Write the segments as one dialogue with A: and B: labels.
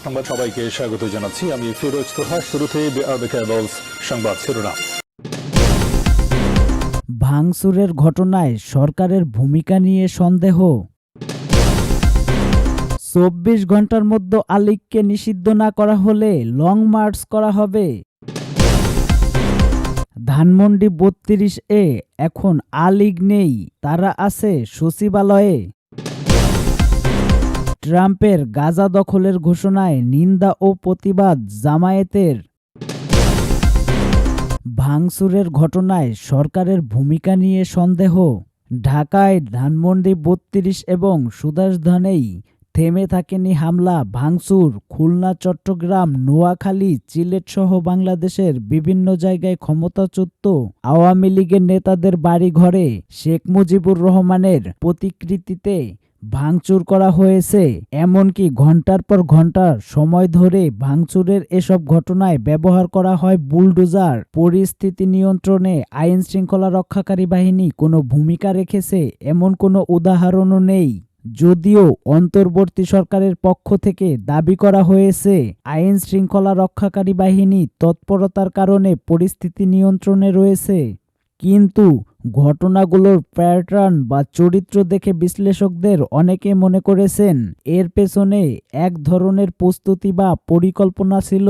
A: সংবাদ সবাইকে স্বাগত জানাচ্ছি। আমি ফিরোজ তোহা। শুরুতে সংবাদ শিরোনাম।
B: ভাঙচুরের ঘটনায় সরকারের ভূমিকা নিয়ে সন্দেহ। ২৪ ঘন্টার মধ্যে আলীগকে নিষিদ্ধ না করা হলে লং মার্চ করা হবে। ধানমন্ডি ৩২-এ এখন আলীগ নেই, তারা আছে সচিবালয়ে। ট্রাম্পের গাজা দখলের ঘোষণায় নিন্দা ও প্রতিবাদ জামায়াতের। ভাঙচুরের ঘটনায় সরকারের ভূমিকা নিয়ে সন্দেহ। ঢাকায় ধানমন্ডি ৩২ এবং সুভাষধানেই থেমে থাকেনি হামলা ভাঙচুর। খুলনা, চট্টগ্রাম, নোয়াখালী, সিলেটসহ বাংলাদেশের বিভিন্ন জায়গায় ক্ষমতাচ্যুত আওয়ামী লীগের নেতাদের বাড়িঘরে শেখ মুজিবুর রহমানের প্রতিকৃতিতে ভাঙচুর করা হয়েছে। এমনকি ঘণ্টার পর ঘণ্টা সময় ধরে ভাঙচুরের এসব ঘটনায় ব্যবহার করা হয় বুলডোজার। পরিস্থিতি নিয়ন্ত্রণে আইন শৃঙ্খলা রক্ষাকারী বাহিনী কোনো ভূমিকা রেখেছে এমন কোনো উদাহরণও নেই। যদিও অন্তর্বর্তী সরকারের পক্ষ থেকে দাবি করা হয়েছে আইন শৃঙ্খলা রক্ষাকারী বাহিনী তৎপরতার কারণে পরিস্থিতি নিয়ন্ত্রণে রয়েছে। কিন্তু ঘটনাগুলোর প্যাটার্ন বা চরিত্র দেখে বিশ্লেষকদের অনেকে মনে করেছেন এর পেছনে এক ধরনের প্রস্তুতি বা পরিকল্পনা ছিল।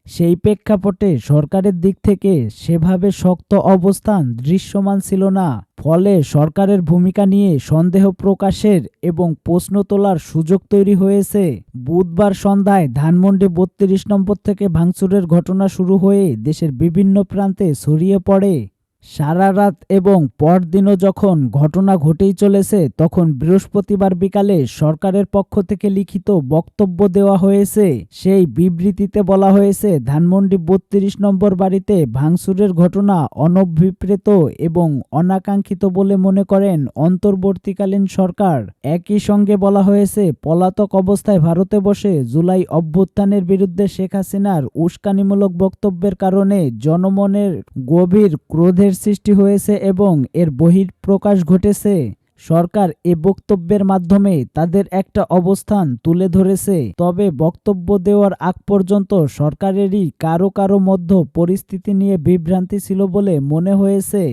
B: সেই প্রেক্ষাপটে সরকারের দিক থেকে সেভাবে শক্ত অবস্থান দৃশ্যমান ছিল না। ফলে সরকারের ভূমিকা নিয়ে সন্দেহ প্রকাশের এবং প্রশ্ন তোলার সুযোগ তৈরি হয়েছে। বুধবার সন্ধ্যায় ধানমন্ডি ৩২ নম্বর থেকে ভাঙচুরের ঘটনা শুরু হয়ে দেশের বিভিন্ন প্রান্তে ছড়িয়ে পড়ে। সারা রাত এবং পরদিনও যখন ঘটনা ঘটেই চলেছে, তখন বৃহস্পতিবার বিকালে সরকারের পক্ষ থেকে লিখিত বক্তব্য দেওয়া হয়েছে। সেই বিবৃতিতে বলা হয়েছে, ধানমন্ডি ৩২ নম্বর বাড়িতে ভাঙচুরের ঘটনা অনভিপ্রেত এবং অনাকাঙ্ক্ষিত বলে মনে করেন অন্তর্বর্তীকালীন সরকার। একই সঙ্গে বলা হয়েছে, পলাতক অবস্থায় ভারতে বসে জুলাই অভ্যুত্থানের বিরুদ্ধে শেখ হাসিনার উস্কানিমূলক বক্তব্যের কারণে জনমনের গভীর ক্রোধের সৃষ্টি হয়েছে এবং এর বহিঃপ্রকাশ ঘটেছে। সরকার এ বক্তব্যের মাধ্যমে তাদের একটা অবস্থান তুলে ধরেছে। তবে বক্তব্য দেওয়ার আগ পর্যন্ত সরকারেরই কারো কারো মধ্যে পরিস্থিতি নিয়ে বিভ্রান্তি ছিল বলে মনে হয়েছে।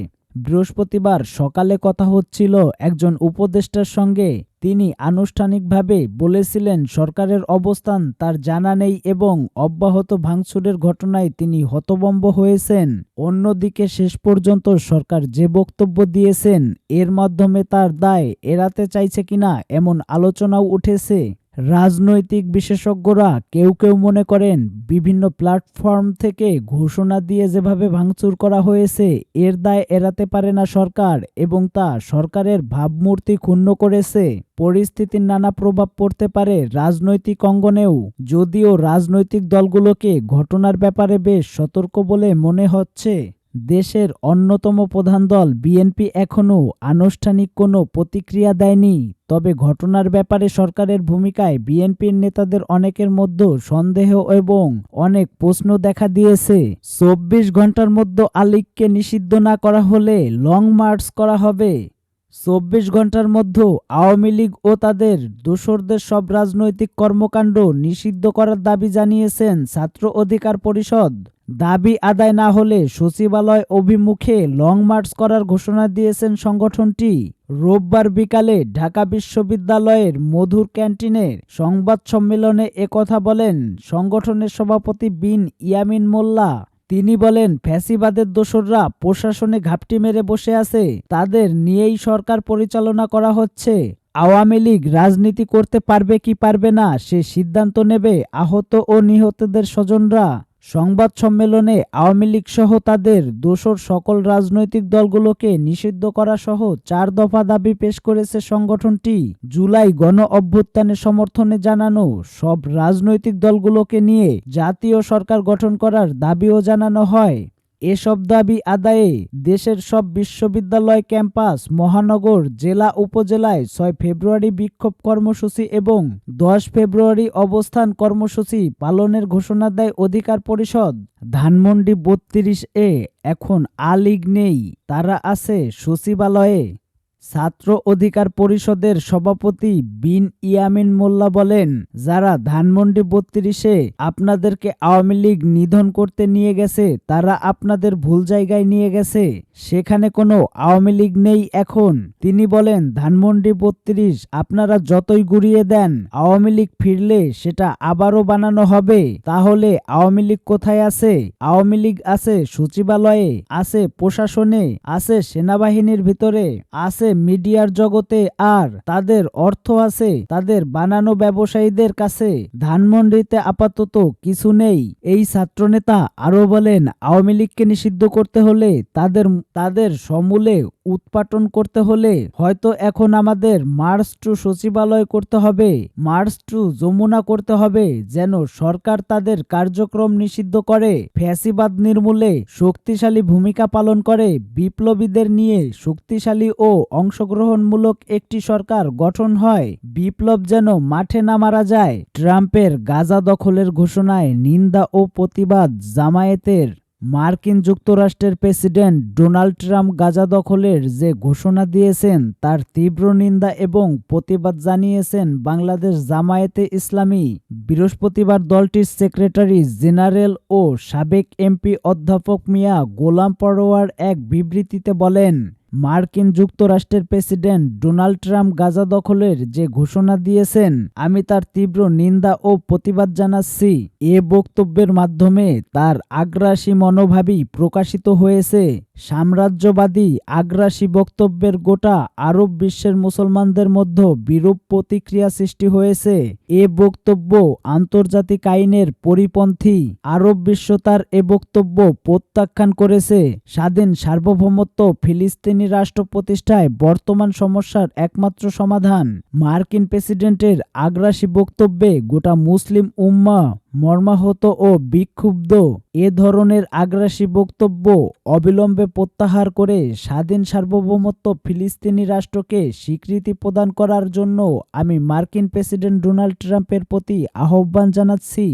B: বৃহস্পতিবার সকালে কথা হচ্ছিল একজন উপদেষ্টার সঙ্গে। তিনি আনুষ্ঠানিকভাবে বলেছিলেন সরকারের অবস্থান তার জানা নেই এবং অব্যাহত ভাঙচুরের ঘটনায় তিনি হতভম্ব হয়েছেন। অন্যদিকে শেষ পর্যন্ত সরকার যে বক্তব্য দিয়েছেন এর মাধ্যমে তার দায় এড়াতে চাইছে কিনা এমন আলোচনাও উঠেছে। রাজনৈতিক বিশেষজ্ঞরা কেউ কেউ মনে করেন বিভিন্ন প্ল্যাটফর্ম থেকে ঘোষণা দিয়ে যেভাবে ভাঙচুর করা হয়েছে এর দায় এড়াতে পারে না সরকার এবং তা সরকারের ভাবমূর্তি ক্ষুণ্ণ করেছে। পরিস্থিতির নানা প্রভাব পড়তে পারে রাজনৈতিক অঙ্গনেও। যদিও রাজনৈতিক দলগুলোকে ঘটনার ব্যাপারে বেশ সতর্ক বলে মনে হচ্ছে। দেশের অন্যতম প্রধান দল বিএনপি এখনও আনুষ্ঠানিক কোনো প্রতিক্রিয়া দেয়নি। তবে ঘটনার ব্যাপারে সরকারের ভূমিকায় বিএনপির নেতাদের অনেকের মধ্যে সন্দেহ এবং অনেক প্রশ্ন দেখা দিয়েছে। ২৪ ঘন্টার মধ্যে আলীগকে নিষিদ্ধ না করা হলে লং মার্চ করা হবে। ২৪ ঘন্টার মধ্যে আওয়ামী লীগ ও তাদের দোসরদের সব রাজনৈতিক কর্মকাণ্ড নিষিদ্ধ করার দাবি জানিয়েছেন ছাত্র অধিকার পরিষদ। দাবি আদায় না হলে সচিবালয় অভিমুখে লং মার্চ করার ঘোষণা দিয়েছেন সংগঠনটি। রোববার বিকালে ঢাকা বিশ্ববিদ্যালয়ের মধুর ক্যান্টিনে সংবাদ সম্মেলনে একথা বলেন সংগঠনের সভাপতি বিন ইয়ামিন মোল্লা। তিনি বলেন, ফ্যাসিবাদের দোসররা প্রশাসনে ঘাপটি মেরে বসে আছে, তাদের নিয়েই সরকার পরিচালনা করা হচ্ছে। আওয়ামী লীগ রাজনীতি করতে পারবে কি পারবে না সে সিদ্ধান্ত নেবে আহত ও নিহতদের স্বজনরা। সংবাদ সম্মেলনে আওয়ামী লীগ সহ তাদের দোসর সকল রাজনৈতিক দলগুলোকে নিষিদ্ধ করা সহ ৪ দফা দাবি পেশ করেছে সংগঠনটি। জুলাই গণ অভ্যুত্থানের সমর্থনে জানানো সব রাজনৈতিক দলগুলোকে নিয়ে জাতীয় সরকার গঠন করার দাবিও জানানো হয়। এসব দাবি আদায়ে দেশের সব বিশ্ববিদ্যালয় ক্যাম্পাস, মহানগর, জেলা, উপজেলায় ৬ ফেব্রুয়ারি বিক্ষোভ কর্মসূচি এবং ১০ ফেব্রুয়ারি অবস্থান কর্মসূচি পালনের ঘোষণা দেয় অধিকার পরিষদ। ধানমন্ডি ৩২-এ এখন আলীগ নেই, তারা আছে সচিবালয়ে। ছাত্র অধিকার পরিষদের সভাপতি বিন ইয়ামিন মোল্লা বলেন, যারা ধানমন্ডি ৩২-এ আপনাদেরকে আওয়ামী লীগ নিধন করতে নিয়ে গেছে তারা আপনাদের ভুল জায়গায় নিয়ে গেছে। সেখানে কোনো আওয়ামী লীগ নেই এখন। তিনি বলেন, ধানমন্ডি ৩২ আপনারা যতই গুড়িয়ে দেন, আওয়ামী লীগ ফিরলে সেটা আবারও বানানো হবে। তাহলে আওয়ামী লীগ কোথায় আছে? আওয়ামী লীগ আছে সচিবালয়ে, আছে প্রশাসনে, আছে সেনাবাহিনীর ভিতরে, আছে মিডিয়ার জগতে, আর তাদের অর্থ আছে তাদের বানানো ব্যবসায়ীদের কাছে। ধানমন্ডিতে আপাতত কিছু নেই। এই ছাত্রনেতা আরো বলেন, আওয়ামী লীগকে নিষিদ্ধ করতে হলে তাদের সমূলে উৎপাটন করতে হলে হয়তো এখন আমাদের মার্চ টু সচিবালয় করতে হবে, মার্চ টু যমুনা করতে হবে, যেন সরকার তাদের কার্যক্রম নিষিদ্ধ করে, ফ্যাসিবাদ নির্মূলে শক্তিশালী ভূমিকা পালন করে, বিপ্লবীদের নিয়ে শক্তিশালী ও অংশগ্রহণমূলক একটি সরকার গঠন হয়, বিপ্লব যেন মাঠে না মারা যায়। ট্রাম্পের গাজা দখলের ঘোষণায় নিন্দা ও প্রতিবাদ জামায়াতের। মার্কিন যুক্তরাষ্ট্রের প্রেসিডেন্ট ডোনাল্ড ট্রাম্প গাজা দখলের যে ঘোষণা দিয়েছেন তার তীব্র নিন্দা এবং প্রতিবাদ জানিয়েছেন বাংলাদেশ জামায়াতে ইসলামী। বৃহস্পতিবার দলটির সেক্রেটারি জেনারেল ও সাবেক এমপি অধ্যাপক মিয়া গোলাম পরোয়ার এক বিবৃতিতে বলেন, মার্কিন যুক্তরাষ্ট্রের প্রেসিডেন্ট ডোনাল্ড ট্রাম্প গাজা দখলের যে ঘোষণা দিয়েছেন আমি তার তীব্র নিন্দা ও প্রতিবাদ জানাচ্ছি। এ বক্তব্যের মাধ্যমে তার আগ্রাসী মনোভাবই প্রকাশিত হয়েছে। সাম্রাজ্যবাদী আগ্রাসী বক্তব্যের গোটা আরব বিশ্বের মুসলমানদের মধ্যে বিরূপ প্রতিক্রিয়া সৃষ্টি হয়েছে। এ বক্তব্য আন্তর্জাতিক আইনের পরিপন্থী। আরব বিশ্ব তার এ বক্তব্য প্রত্যাখ্যান করেছে। স্বাধীন সার্বভৌমত্ব ফিলিস্তিনি রাষ্ট্র প্রতিষ্ঠায় বর্তমান সমস্যার একমাত্র সমাধান। মার্কিন প্রেসিডেন্টের আগ্রাসী বক্তব্যে গোটা মুসলিম উম্মাহ মর্মাহত ও বিক্ষুব্ধ। এ ধরনের আগ্রাসী বক্তব্য অবিলম্বে প্রত্যাহার করে স্বাধীন সার্বভৌমত্ব ফিলিস্তিনি রাষ্ট্রকে স্বীকৃতি প্রদান করার জন্য আমি মার্কিন প্রেসিডেন্ট ডোনাল্ড ট্রাম্পের প্রতি আহ্বান জানাচ্ছি।